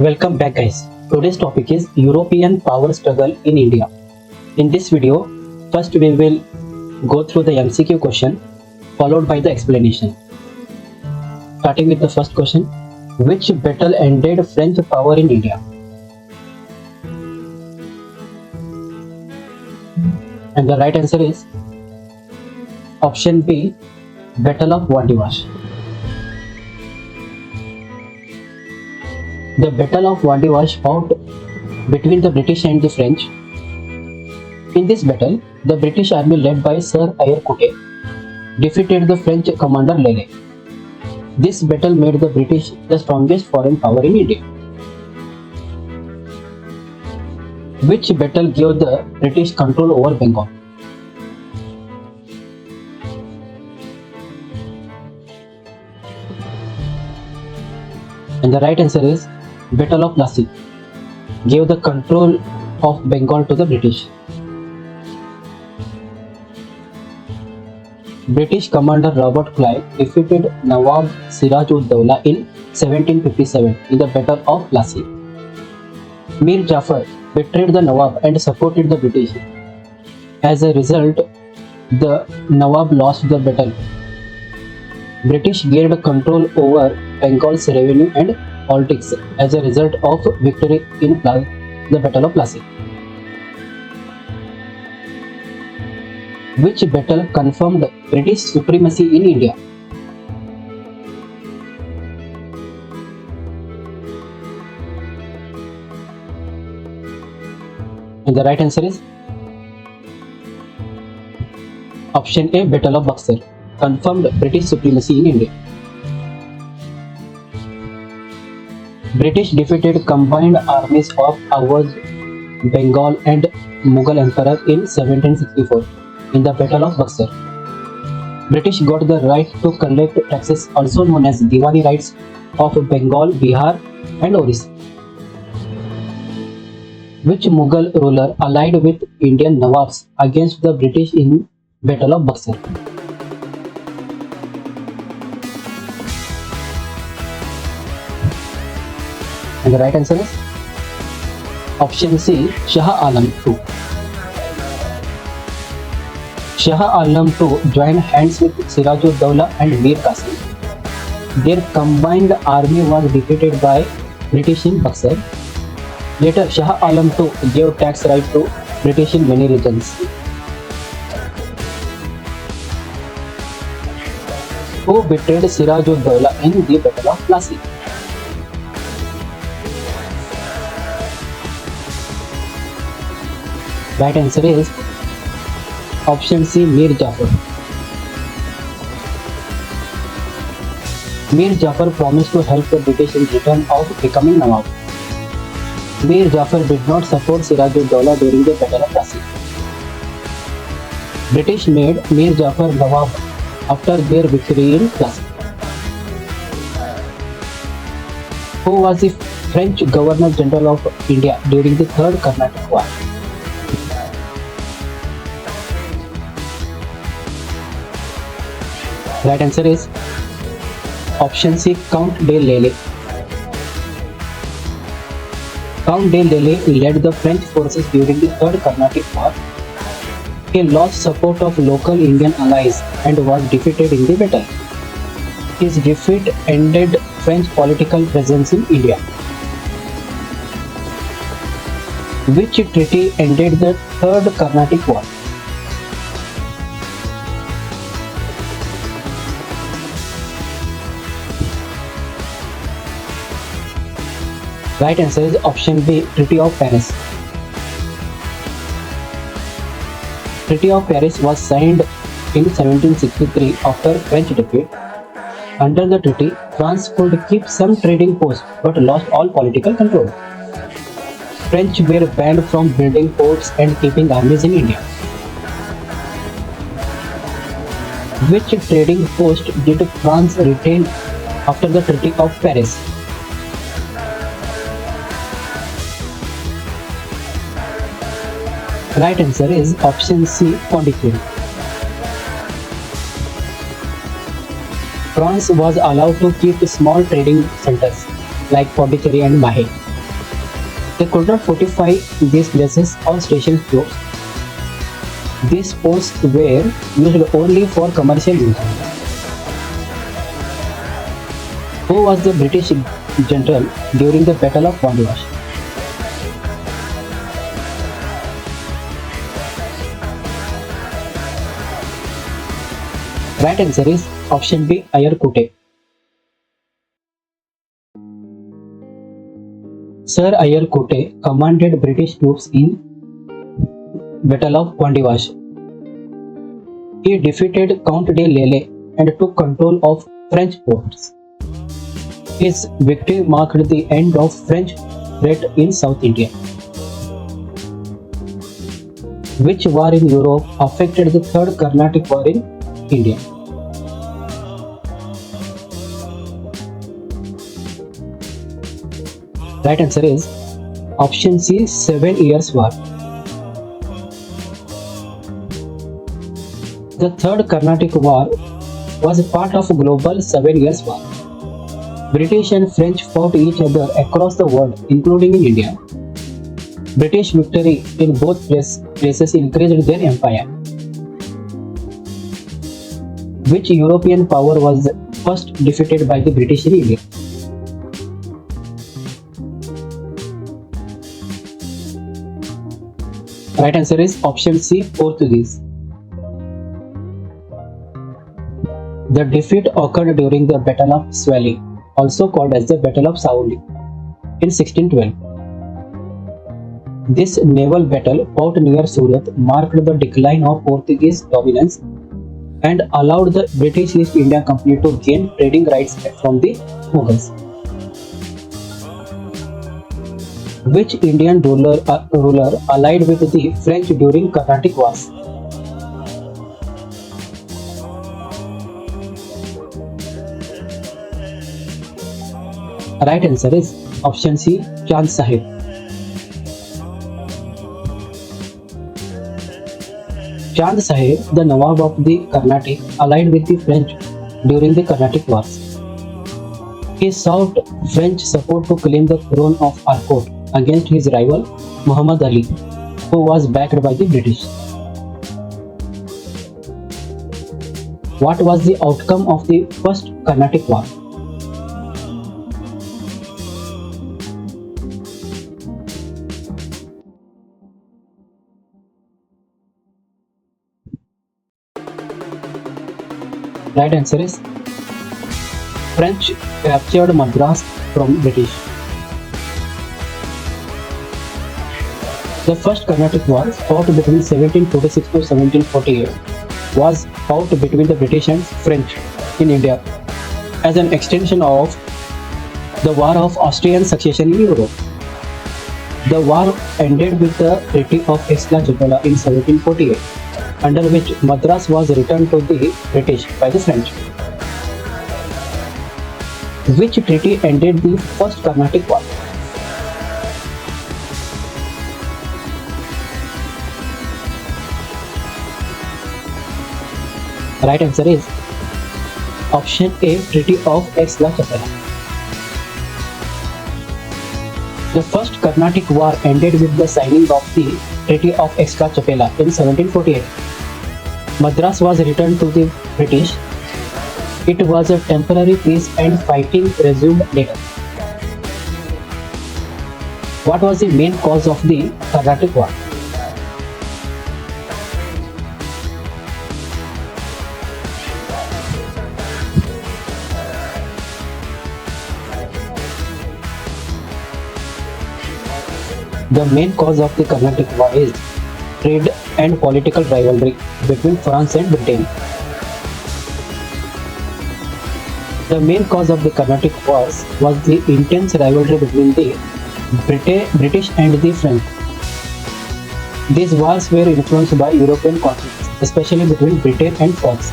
Welcome back guys. Today's topic is European power struggle in India. In this video, first we will go through the MCQ question followed by the explanation. Starting with the first question, which battle ended French power in India? And the right answer is option B, Battle of Vandivash. The Battle of Vandivash fought between the British and the French. In this battle, the British army led by Sir Eyre Coote defeated the French commander Lele. This battle made the British the strongest foreign power in India. Which battle gave the British control over Bengal? And the right answer is Battle of Plassey gave the control of Bengal to the British. British commander Robert Clive defeated Nawab Siraj-ud-Dawla in 1757 in the Battle of Plassey. Mir Jafar betrayed the Nawab and supported the British. As a result, the Nawab lost the battle. British gained control over Bengal's revenue and politics as a result of victory in the Battle of Plassey. Which battle confirmed British supremacy in India? And the right answer is option A, Battle of Buxar, confirmed British supremacy in India. British defeated combined armies of Awadh, Bengal and Mughal Emperor in 1764 in the Battle of Buxar. British got the right to collect taxes, also known as Diwani rights, of Bengal, Bihar and Orissa. Which Mughal ruler allied with Indian Nawabs against the British in Battle of Buxar? And the right answer is option C, Shah Alam II. Shah Alam II joined hands with Siraj-ud-Dawla and Mir Qasim. Their combined army was defeated by British in Buxar. Later, Shah Alam II gave tax right to British in many regions. Who betrayed Siraj-ud-Dawla in the Battle of Plassey? Right answer is option C, Mir Jafar. Mir Jafar promised to help the British in return of becoming Nawab. Mir Jafar did not support Siraj-ud-Dawla during the Battle of Plassey. British made Mir Jafar Nawab after their victory in Plassey. Who was the French Governor General of India during the Third Carnatic War? Right answer is option C, Count de Lele. Count de Lele led the French forces during the Third Carnatic War. He lost support of local Indian allies and was defeated in the battle. His defeat ended French political presence in India. Which treaty ended the Third Carnatic War? Right answer is option B, Treaty of Paris. Treaty of Paris was signed in 1763 after French defeat. Under the treaty, France could keep some trading posts but lost all political control. French were banned from building ports and keeping armies in India. Which trading post did France retain after the Treaty of Paris? Right answer is option C, Pondicherry. France was allowed to keep small trading centers like Pondicherry and Mahe. They could not fortify these places or station troops. These posts were used only for commercial use. Who was the British general during the Battle of Wandiwash? Right answer is option B, Ayar Kute. Sir Ayar Kute commanded British troops in Battle of Wandiwash. He defeated Count de Lele and took control of French ports. His victory marked the end of French threat in South India. Which war in Europe affected the Third Carnatic War in India? Right answer is option C, 7 Years' War. The Third Carnatic War was part of a global 7 Years' War. British and French fought each other across the world, including in India. British victory in both places increased their empire. Which European power was first defeated by the British in India? Right answer is option C, Portuguese. The defeat occurred during the Battle of Swally, also called as the Battle of Sauli, in 1612. This naval battle fought near Surat marked the decline of Portuguese dominance and allowed the British East India Company to gain trading rights from the Mughals. Which Indian ruler allied with the French during Carnatic Wars? Right answer is option C, Chand Sahib. Chand Sahib, the Nawab of the Carnatic, allied with the French during the Carnatic Wars. He sought French support to claim the throne of Arcot against his rival Muhammad Ali, who was backed by the British. What was the outcome of the First Carnatic War? Right answer is French captured Madras from British. The First Carnatic War, fought between 1746 to 1748, was fought between the British and French in India as an extension of the War of Austrian Succession in Europe. The war ended with the Treaty of Aix-la-Chapelle in 1748, under which Madras was returned to the British by the French. Which treaty ended the First Carnatic War? Right answer is option A, Treaty of Aix-la-Chapelle. The First Carnatic War ended with the signing of the Treaty of Aix-la-Chapelle in 1748. Madras was returned to the British. It was a temporary peace and fighting resumed later. What was the main cause of the Carnatic War? The main cause of the Carnatic War is trade and political rivalry between France and Britain. The main cause of the Carnatic Wars was the intense rivalry between the British and the French. These wars were influenced by European conflicts, especially between Britain and France,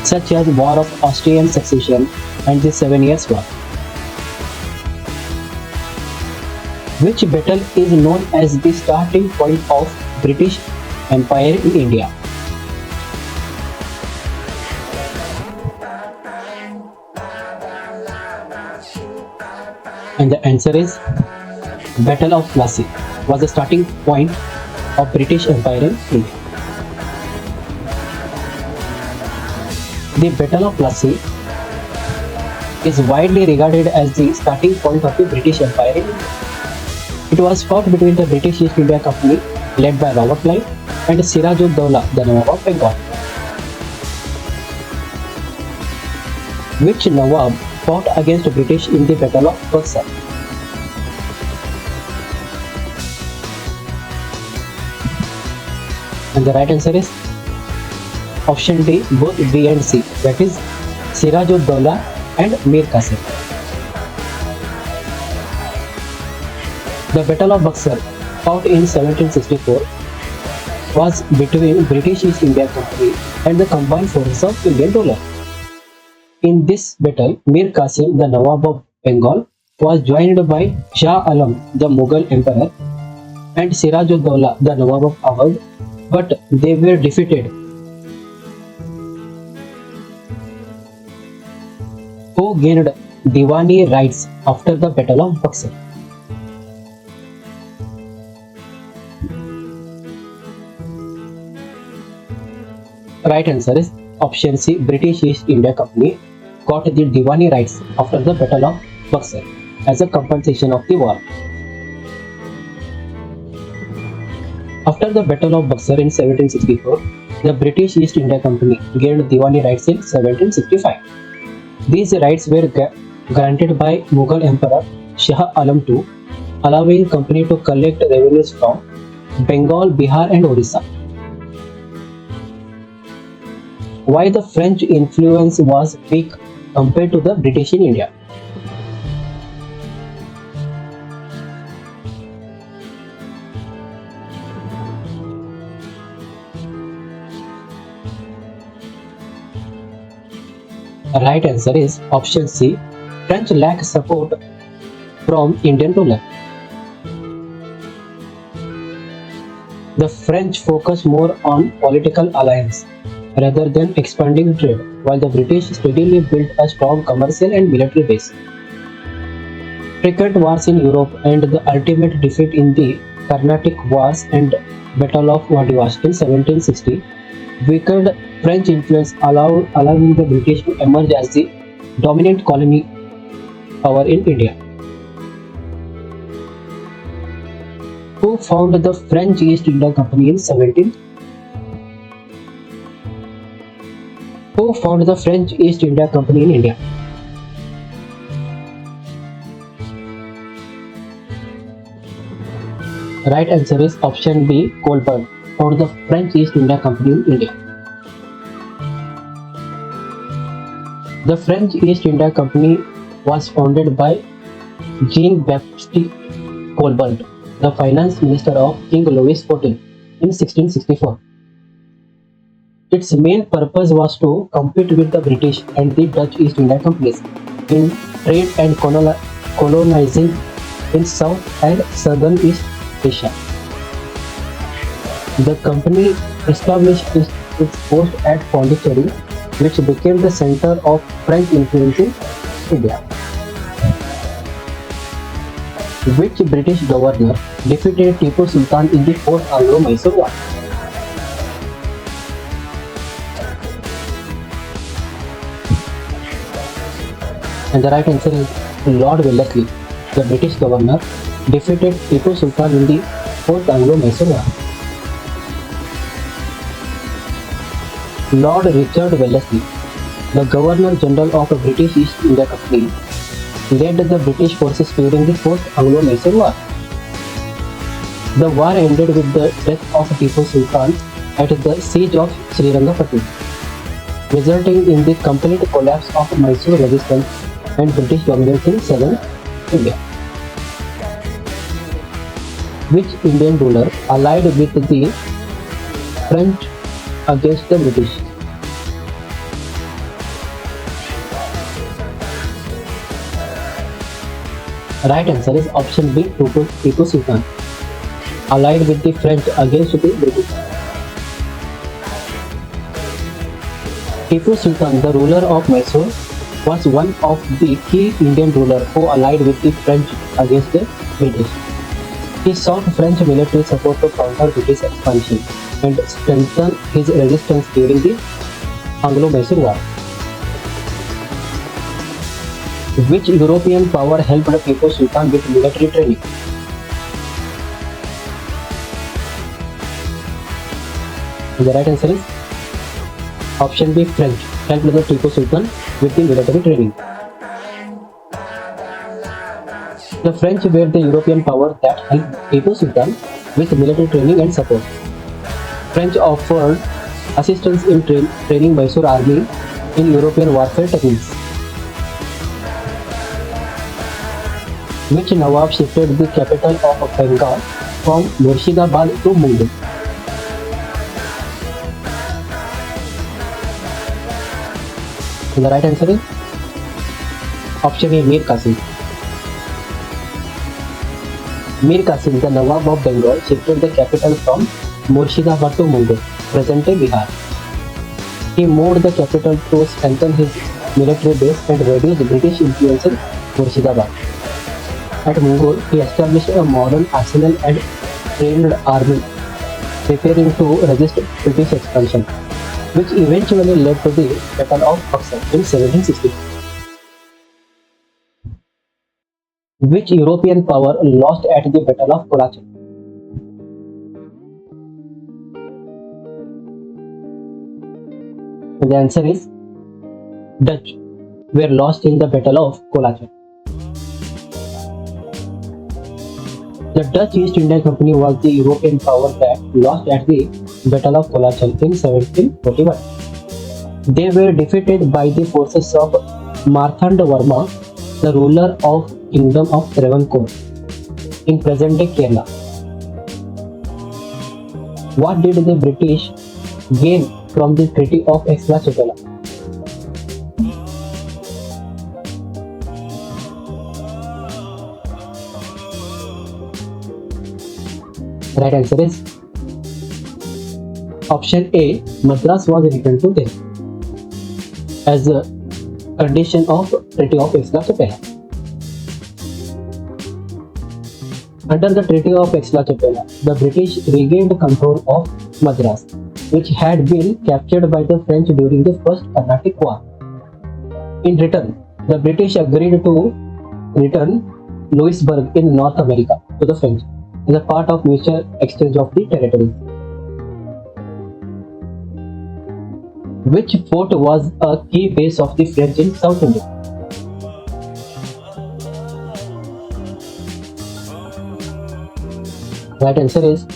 such as War of Austrian Succession and the 7 Years' War. Which battle is known as the starting point of British Empire in India? And the answer is Battle of Plassey was the starting point of British Empire in India. The Battle of Plassey is widely regarded as the starting point of the British Empire in India. It was fought between the British East India Company led by Robert Clive and Siraj-ud-Dowla, the Nawab of Bengal. Which Nawab fought against the British in the Battle of Buxar? And the right answer is option D, both B and C, that is Siraj-ud-Dowla and Mir Qasim. The Battle of Buxar, fought in 1764, was between British East India Company and the combined forces of Indian ruler. In this battle, Mir Qasim, the Nawab of Bengal, was joined by Shah Alam, the Mughal emperor, and Siraj-ud-Dowla, the Nawab of Awadh, but they were defeated. Who gained Diwani rights after the Battle of Buxar? Right answer is option C, British East India Company got the Diwani rights after the Battle of Buxar as a compensation of the war. After the Battle of Buxar in 1764, the British East India Company gained Diwani rights in 1765. These rights were granted by Mughal Emperor Shah Alam II, allowing company to collect revenues from Bengal, Bihar and Orissa. Why the French influence was weak compared to the British in India? The right answer is option C. French lacked support from Indian ruler. The French focused more on political alliance rather than expanding trade, while the British steadily built a strong commercial and military base. Frequent wars in Europe and the ultimate defeat in the Carnatic Wars and Battle of Vadiwash in 1760 weakened French influence, allowing the British to emerge as the dominant colony power in India. Who founded the French East India Company in 17? Who founded the French East India Company in India? Right answer is option B, Colbert founded the French East India Company in India. The French East India Company was founded by Jean-Baptiste Colbert, the finance minister of King Louis XIV in 1664. Its main purpose was to compete with the British and the Dutch East India Companies in trade and colonizing in South and Southern East Asia. The company established its post at Pondicherry, which became the center of French influence in India. Which British governor defeated Tipu Sultan in the Fourth Anglo-Mysore War? And the right answer is Lord Wellesley, the British governor, defeated Tipu Sultan in the Fourth Anglo-Mysore War. Lord Richard Wellesley, the Governor General of the British East India Company, led the British forces during the Fourth Anglo-Mysore War. The war ended with the death of Tipu Sultan at the siege of Srirangapatna, resulting in the complete collapse of Mysore resistance and British dominance in southern India. Which Indian ruler allied with the French against the British? Right answer is option B, Tipu Sultan, allied with the French against the British. Tipu Sultan, the ruler of Mysore, was one of the key Indian rulers who allied with the French against the British. He sought French military support to counter British expansion and strengthen his resistance during the Anglo-Mysore War. Which European power helped Tipu Sultan with military training? The right answer is option B, French helped the Tipu Sultan with the military training. The French were the European power that helped Tipu Sultan with military training and support. French offered assistance in training Mysore army in European warfare techniques. Which Nawab shifted the capital of Bengal from Murshidabad to Mumbai? The right answer is option A, Mir Qasim. Mir Qasim, the Nawab of Bengal, shifted the capital from Murshidabad to Mumbai, present-day Bihar. He moved the capital to strengthen his military base and reduce British influence in Murshidabad. At Mughal, he established a modern arsenal and trained army, preparing to resist British expansion, which eventually led to the Battle of Buxar in 1760. Which European power lost at the Battle of Kolatch? The answer is Dutch were lost in the Battle of Kolatch. The Dutch East India Company was the European power that lost at the Battle of Kolatch in 1741. They were defeated by the forces of Marthanda Varma, the ruler of Kingdom of Travancore in present-day Kerala. What did the British gain from the Treaty of Aix-la-Chapelle? Right answer is option A, Madras was returned to them as a condition of Treaty of Aix-la-Chapelle. Under the Treaty of Aix-la-Chapelle, the British regained control of Madras, which had been captured by the French during the First Carnatic War. In return, the British agreed to return Louisbourg in North America to the French as a part of mutual exchange of the territory. Which fort was a key base of the French in South India? Right answer is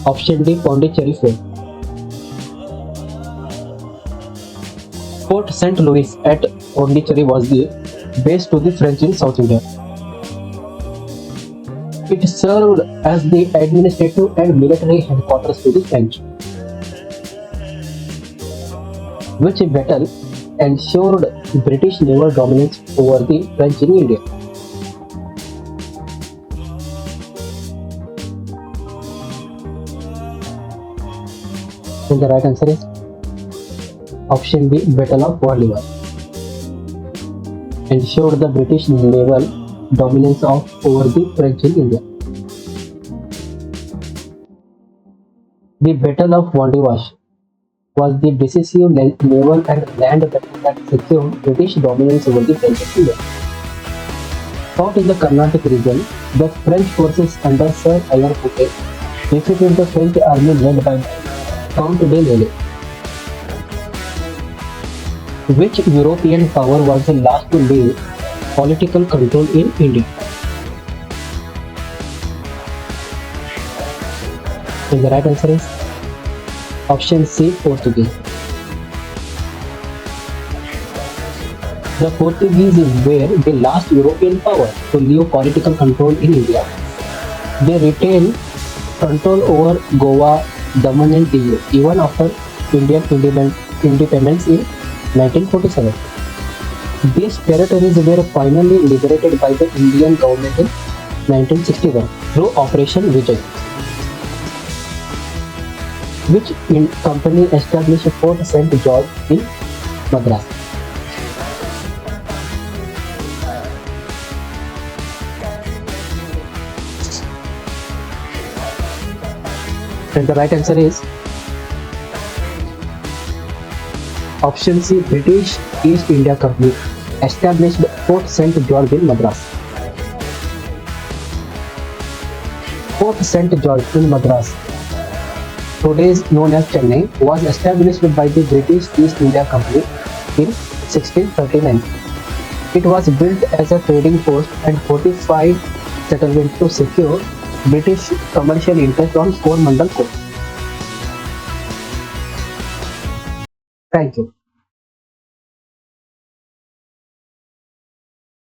option D, Pondicherry Fort. Fort St. Louis at Pondicherry was the base to the French in South India. It served as the administrative and military headquarters to the French. Which battle ensured British naval dominance over the French in India? And the right answer is option B, Battle of Waterloo. Ensured the British naval dominance over the French in India. The Battle of Wandiwash was the decisive naval and land battle that secured British dominance over the French in India. Fought in the Carnatic region, the French forces under Sir Eyre Fouquet defeated the French army led by Count de Lille. Which European power was the last to leave political control in India? And the right answer is option C, Portuguese. The Portuguese were the last European power to leave political control in India. They retained control over Goa, Daman and Diu even after Indian independence in 1947. These territories were finally liberated by the Indian government in 1961 through Operation Vijay, which company established Fort St. George in Madras. And the right answer is option C, British East India Company established Fort St. George in Madras. Fort St. George in Madras, today is known as Chennai, was established by the British East India Company in 1639. It was built as a trading post and fortified settlement to secure British commercial interest on Coromandel coast. Thank you.